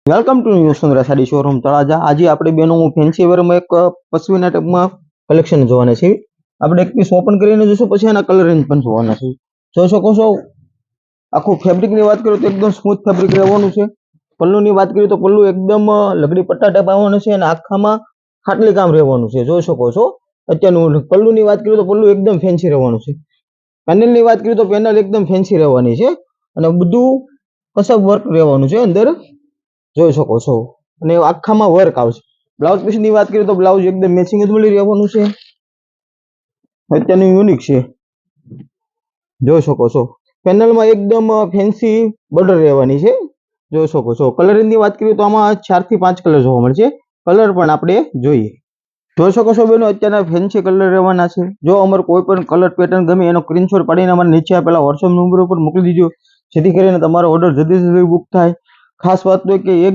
Welcome to new Sundara sari showroom Talaja. આજે આપણે બેનો ફેન્સી વેરમાં એક પશ્મિના ટાઈપમાં કલેક્શન જોવાના છે। આપણે એક પીસ ઓપન કરીને જોશું, પછી એના કલર રેન્જ પણ જોવાના છે। જોઈ શકો છો, આખું ફેબ્રિકની વાત કરું તો એકદમ સ્મૂથ ફેબ્રિક રહેવાનું છે। પલ્લુની વાત કરીએ તો પલ્લુ એકદમ લગડી પટ્ટા ટાઈપ આવવાનું છે અને આખામાં ખાટલી કામ રહેવાનું છે। જોઈ શકો છો અત્યારનું પલ્લુની વાત કરીએ તો પલ્લુ એકદમ ફેન્સી રહેવાનું છે। પેનલની વાત કરીએ તો પેનલ એકદમ ફેન્સી રહેવાની છે અને બધું કસબ વર્ક રહેવાનું છે અંદર, જોઈ શકો છો। અને આખામાં વર્ક આવશે। બ્લાઉઝ પીસની વાત કરીએ તો બ્લાઉઝ એકદમ મેચિંગ જ મળી રહેવાનું છે, અત્યારનું યુનિક છે, જોઈ શકો છો। પેનલમાં એકદમ ફેન્સી બોર્ડર રહેવાની છે, જોઈ શકો છો। કલરની વાત કરીએ તો આમાં 4 થી 5 કલર જોવા મળશે। કલર પણ આપણે જોઈએ, જોઈ શકો છો બેનો, અત્યારના ફેન્સી કલર રહેવાના છે। જો અમારે કોઈ પણ કલર પેટર્ન ગમે એનો સ્ક્રીનશોટ પાડીને અમારે નીચે આપેલા વોટ્સએપ નંબર ઉપર મોકલી દીજો, જેથી કરીને તમારો ઓર્ડર જલ્દી બુક થાય। ખાસ વાત તો કે એક